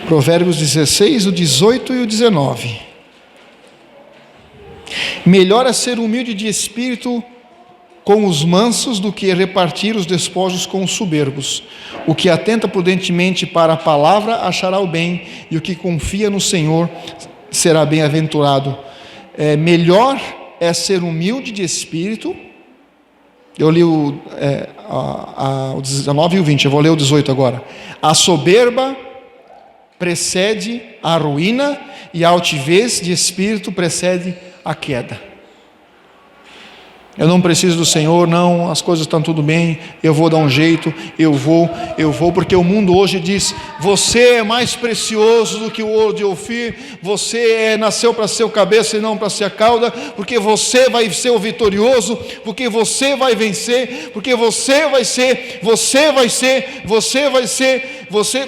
Provérbios 16, o 18 e o 19. Melhor é ser humilde de espírito com os mansos do que repartir os despojos com os soberbos. O que atenta prudentemente para a palavra achará o bem, e o que confia no Senhor será bem-aventurado. Melhor é ser humilde de espírito. Eu li o 19 e o 20, eu vou ler o 18 agora. A soberba precede a ruína, e a altivez de espírito precede a queda. Eu não preciso do Senhor, não, as coisas estão tudo bem, eu vou dar um jeito, eu vou, porque o mundo hoje diz: você é mais precioso do que o ouro de Ofir, você nasceu para ser o cabeça e não para ser a cauda, porque você vai ser o vitorioso, porque você vai vencer, porque você vai ser,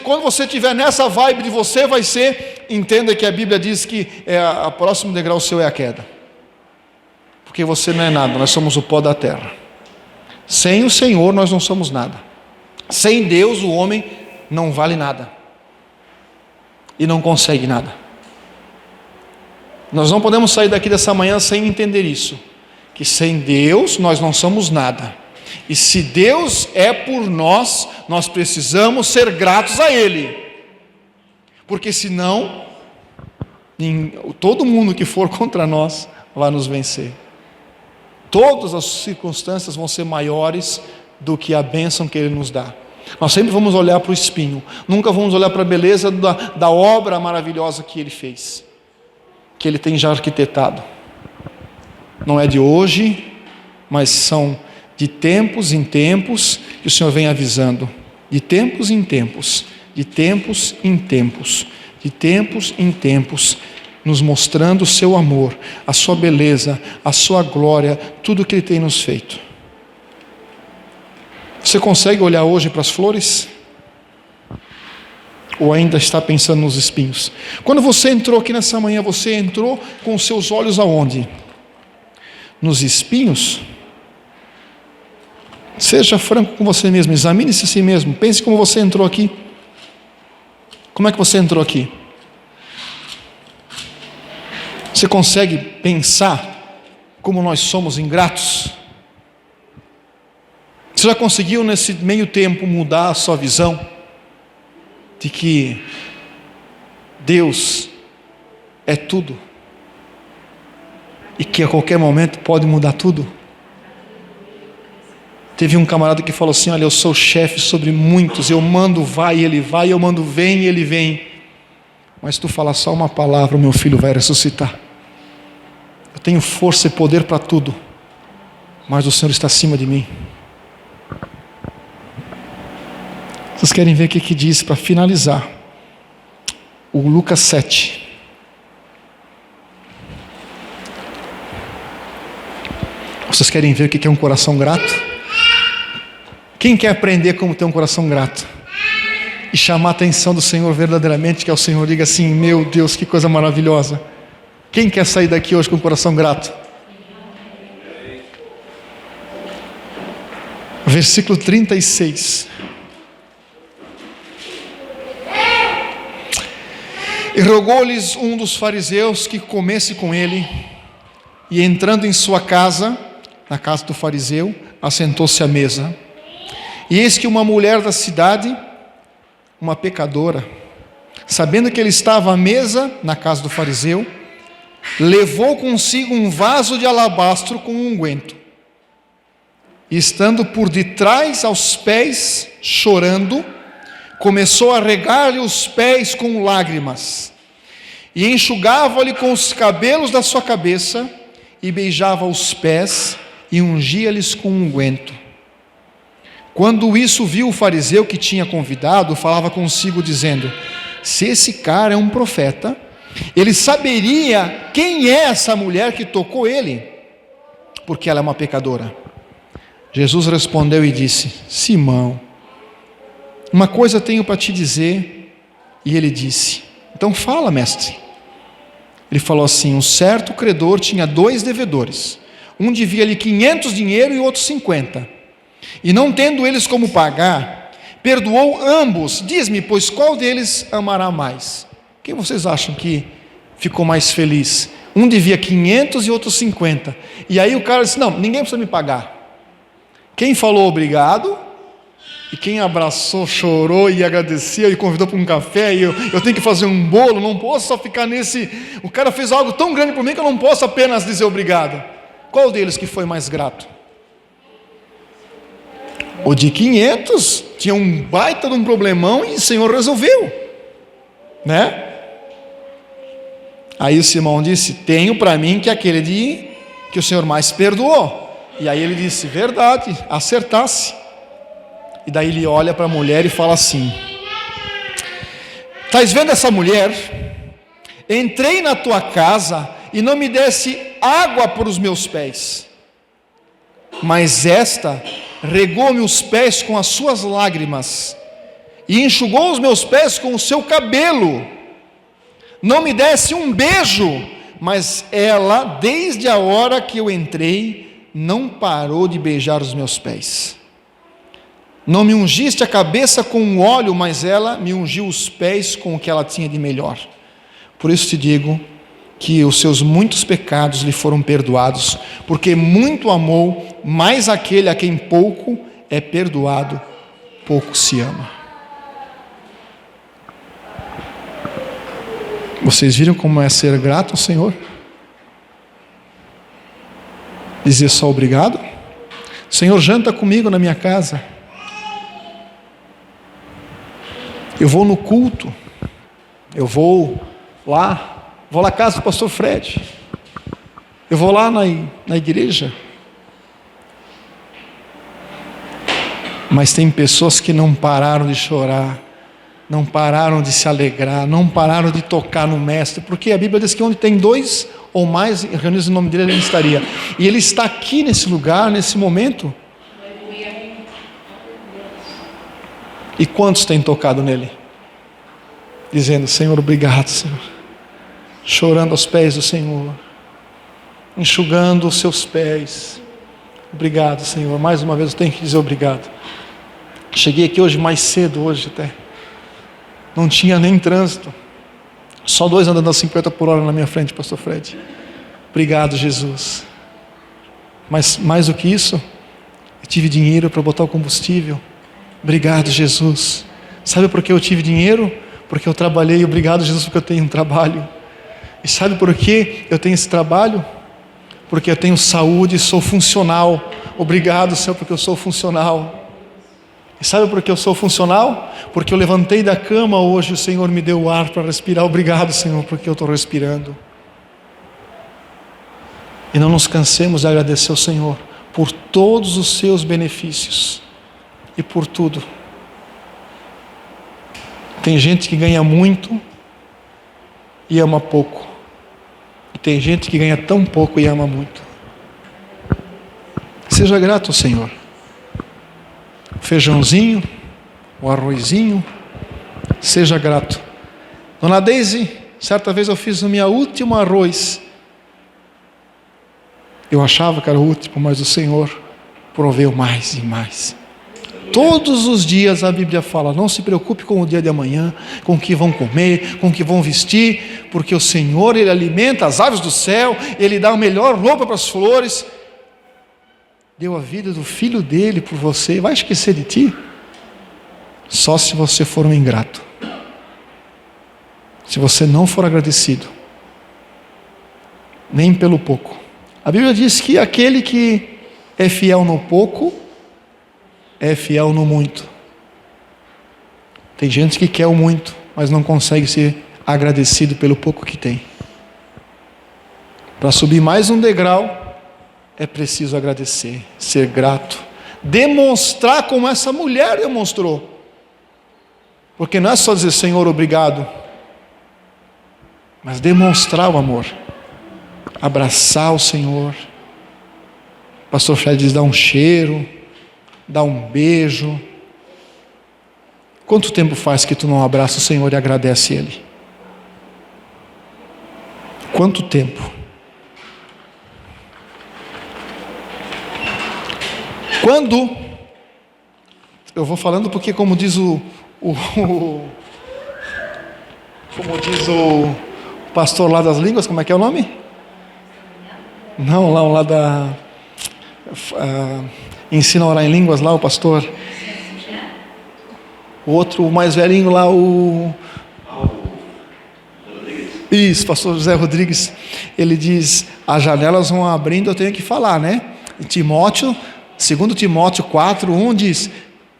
quando você estiver nessa vibe de você vai ser, entenda que a Bíblia diz que o próximo degrau seu é a queda. Porque você não é nada, nós somos o pó da terra. Sem o Senhor nós não somos nada. Sem Deus o homem não vale nada. E não consegue nada. Nós não podemos sair daqui dessa manhã sem entender isso. Que sem Deus nós não somos nada. E se Deus é por nós, nós precisamos ser gratos a Ele. Porque senão, todo mundo que for contra nós vai nos vencer. Todas as circunstâncias vão ser maiores do que a bênção que Ele nos dá. Nós sempre vamos olhar para o espinho, nunca vamos olhar para a beleza da obra maravilhosa que Ele fez, que Ele tem já arquitetado. Não é de hoje, mas são de tempos em tempos que o Senhor vem avisando. De tempos em tempos, de tempos em tempos, de tempos em tempos, nos mostrando o seu amor, a sua beleza, a sua glória, tudo que Ele tem nos feito. Você consegue olhar hoje para as flores? Ou ainda está pensando nos espinhos? Quando você entrou aqui nessa manhã, você entrou com os seus olhos aonde? Nos espinhos? Seja franco com você mesmo, examine-se a si mesmo, pense como você entrou aqui. Como é que você entrou aqui? Você consegue pensar como nós somos ingratos? Você já conseguiu nesse meio tempo mudar a sua visão de que Deus é tudo e que a qualquer momento pode mudar tudo? Teve um camarada que falou assim: olha, eu sou chefe sobre muitos, eu mando vai e ele vai, eu mando vem e ele vem, mas se tu falar só uma palavra, o meu filho vai ressuscitar. Eu tenho força e poder para tudo, mas o Senhor está acima de mim. Vocês querem ver o que diz para finalizar? O Lucas 7. Vocês querem ver o que é um coração grato? Quem quer aprender como ter um coração grato? E chamar a atenção do Senhor verdadeiramente, que é o Senhor diga assim: meu Deus, que coisa maravilhosa. Quem quer sair daqui hoje com o coração grato? Versículo 36. E rogou-lhes um dos fariseus que comesse com ele, e entrando em sua casa, na casa do fariseu, assentou-se à mesa. E eis que uma mulher da cidade, uma pecadora, sabendo que ele estava à mesa na casa do fariseu, levou consigo um vaso de alabastro com unguento, e estando por detrás aos pés, chorando, começou a regar-lhe os pés com lágrimas, e enxugava-lhe com os cabelos da sua cabeça, e beijava os pés, e ungia-lhes com unguento. Quando isso viu o fariseu que tinha convidado, falava consigo dizendo: se esse cara é um profeta, ele saberia quem é essa mulher que tocou ele, porque ela é uma pecadora. Jesus respondeu e disse: Simão, uma coisa tenho para te dizer. E ele disse: então fala, mestre. Ele falou assim: um certo credor tinha 2 devedores, um devia-lhe 500 dinheiro e outro 50, e não tendo eles como pagar, perdoou ambos. Diz-me, pois, qual deles amará mais? Quem vocês acham que ficou mais feliz? Um devia 500 e outro 50. E aí o cara disse: não, ninguém precisa me pagar. Quem falou obrigado, e quem abraçou, chorou e agradecia e convidou para um café, e eu tenho que fazer um bolo, não posso só ficar nesse... O cara fez algo tão grande por mim que eu não posso apenas dizer obrigado. Qual deles que foi mais grato? O de 500 tinha um baita de um problemão e o Senhor resolveu, né? Aí o Simão disse: tenho para mim que aquele que o Senhor mais perdoou. E aí ele disse: verdade, acertasse. E daí ele olha para a mulher e fala assim: estás vendo essa mulher? Entrei na tua casa e não me desse água para os meus pés, mas esta regou-me os pés com as suas lágrimas e enxugou os meus pés com o seu cabelo. Não me desse um beijo, mas ela, desde a hora que eu entrei, não parou de beijar os meus pés. Não me ungiste a cabeça com óleo, mas ela me ungiu os pés com o que ela tinha de melhor. Por isso te digo que os seus muitos pecados lhe foram perdoados, porque muito amou, mas aquele a quem pouco é perdoado, pouco se ama. Vocês viram como é ser grato ao Senhor? Dizer só obrigado? Senhor, janta comigo na minha casa. Eu vou no culto, eu vou lá na casa do pastor Fred, eu vou lá na igreja. Mas tem pessoas que não pararam de chorar, não pararam de se alegrar, não pararam de tocar no Mestre, porque a Bíblia diz que onde tem 2 ou mais reunidos em nome dele, ele estaria. E ele está aqui nesse lugar, nesse momento. E quantos têm tocado nele? Dizendo: Senhor, obrigado, Senhor. Chorando aos pés do Senhor, enxugando os seus pés. Obrigado, Senhor. Mais uma vez eu tenho que dizer obrigado. Cheguei aqui hoje mais cedo, hoje até. Não tinha nem trânsito. Só 2 andando a 50 por hora na minha frente, pastor Fred. Obrigado, Jesus. Mas mais do que isso, eu tive dinheiro para botar o combustível. Obrigado, Jesus. Sabe por que eu tive dinheiro? Porque eu trabalhei. Obrigado, Jesus, porque eu tenho um trabalho. E sabe por que eu tenho esse trabalho? Porque eu tenho saúde e sou funcional. Obrigado, Senhor, porque eu sou funcional. E sabe por que eu sou funcional? Porque eu levantei da cama hoje, o Senhor me deu o ar para respirar. Obrigado, Senhor, porque eu estou respirando. E não nos cansemos de agradecer ao Senhor por todos os seus benefícios e por tudo. Tem gente que ganha muito e ama pouco. E tem gente que ganha tão pouco e ama muito. Seja grato ao Senhor. O feijãozinho, o arrozinho, seja grato. Dona Deise, certa vez eu fiz o meu último arroz. Eu achava que era o último, mas o Senhor proveu mais e mais. Todos os dias a Bíblia fala: não se preocupe com o dia de amanhã, com o que vão comer, com o que vão vestir, porque o Senhor, Ele alimenta as aves do céu, Ele dá a melhor roupa para as flores. Deu a vida do filho dele por você, vai esquecer de ti? Só se você for um ingrato. Se você não for agradecido, nem pelo pouco. A Bíblia diz que aquele que é fiel no pouco, é fiel no muito. Tem gente que quer o muito, mas não consegue ser agradecido pelo pouco que tem. Para subir mais um degrau, é preciso agradecer, ser grato, demonstrar como essa mulher demonstrou. Porque não é só dizer: Senhor, obrigado, mas demonstrar o amor, abraçar o Senhor. O pastor Fred diz: dá um cheiro, dá um beijo. Quanto tempo faz que tu não abraça o Senhor e agradece Ele? Quanto tempo? Quando, eu vou falando porque como diz o pastor lá das línguas, como é que é o nome? Não, lá da ensina a orar em línguas lá, o pastor. O outro, o mais velhinho lá, Isso, pastor José Rodrigues, ele diz, as janelas vão abrindo, eu tenho que falar, né? Timóteo, 2 Timóteo 4:1 diz,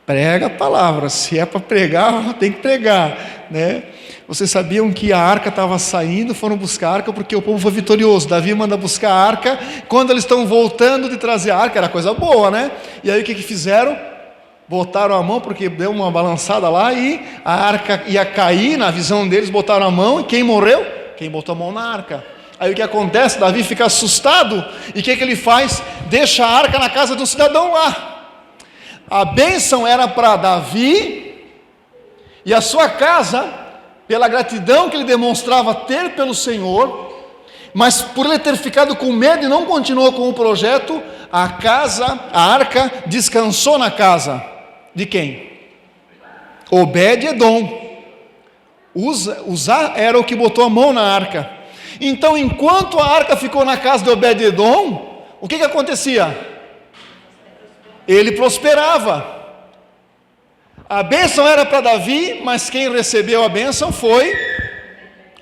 prega a palavra, se é para pregar, tem que pregar, né? Vocês sabiam que a arca estava saindo, foram buscar a arca porque o povo foi vitorioso. Davi manda buscar a arca, quando eles estão voltando de trazer a arca, era coisa boa, né? E aí o que fizeram? Botaram a mão, porque deu uma balançada lá e a arca ia cair, na visão deles botaram a mão, e quem morreu? Quem botou a mão na arca. Aí o que acontece? Davi fica assustado, e o que ele faz? Deixa a arca na casa de um cidadão lá. A bênção era para Davi e a sua casa, pela gratidão que ele demonstrava ter pelo Senhor, mas por ele ter ficado com medo e não continuou com o projeto, a arca descansou na casa de quem? Obed-edom. Uzá era o que botou a mão na arca. Então, enquanto a arca ficou na casa de Obed-edom, o que acontecia? Ele prosperava. A bênção era para Davi, mas quem recebeu a bênção foi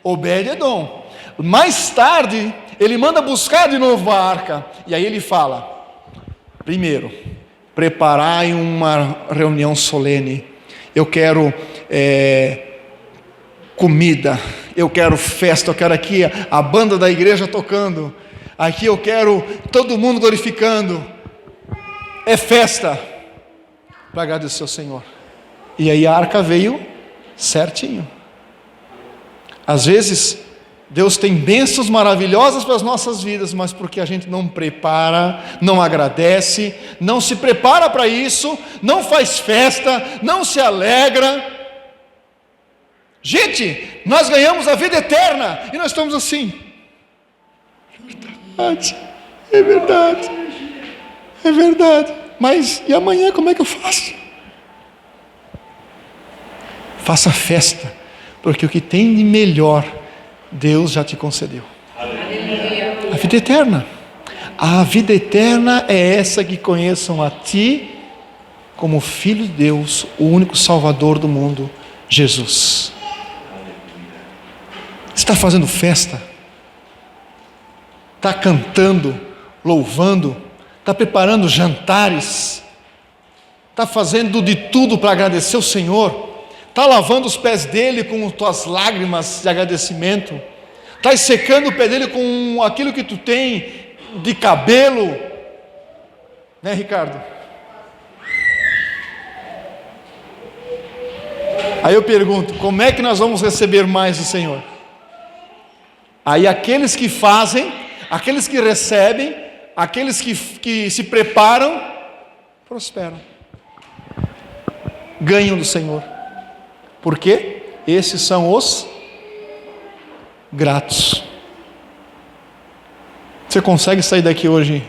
Obed-edom. Mais tarde, ele manda buscar de novo a arca, e aí ele fala, primeiro, preparai uma reunião solene, eu quero comida, eu quero festa, eu quero aqui a banda da igreja tocando, aqui eu quero todo mundo glorificando, é festa, para agradecer ao Senhor. E aí a arca veio certinho. Às vezes Deus tem bênçãos maravilhosas para as nossas vidas, mas porque a gente não prepara, não agradece, não se prepara para isso, não faz festa, não se alegra. Gente, nós ganhamos a vida eterna e nós estamos assim. É verdade, é verdade. Mas e amanhã como é que eu faço? Faça festa, porque o que tem de melhor Deus já te concedeu. A vida eterna. A vida eterna é essa, que conheçam a ti como Filho de Deus, o único Salvador do mundo, Jesus. Está fazendo festa? Está cantando, louvando? Está preparando jantares? Está fazendo de tudo para agradecer o Senhor? Está lavando os pés dele com tuas lágrimas de agradecimento? Está secando o pé dele com aquilo que tu tem de cabelo? Né, Ricardo? Aí eu pergunto, como é que nós vamos receber mais do Senhor? Aí aqueles que fazem, aqueles que recebem, aqueles que se preparam, prosperam, ganham do Senhor. Por quê? Esses são os gratos. Você consegue sair daqui hoje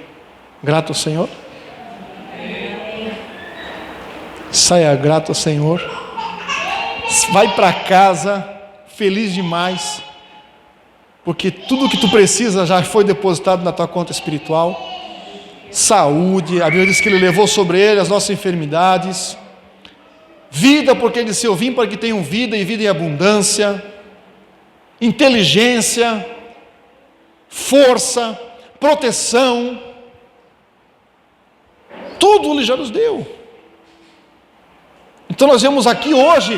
grato ao Senhor? Saia grato ao Senhor. Vai para casa feliz demais, porque tudo que tu precisa já foi depositado na tua conta espiritual. Saúde, a Bíblia diz que Ele levou sobre Ele as nossas enfermidades. Vida, porque Ele disse, eu vim para que tenham vida e vida em abundância. Inteligência, força, proteção, tudo Ele já nos deu. Então nós viemos aqui hoje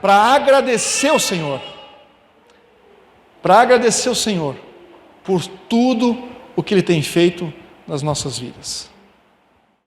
para agradecer ao Senhor, por tudo o que Ele tem feito nas nossas vidas.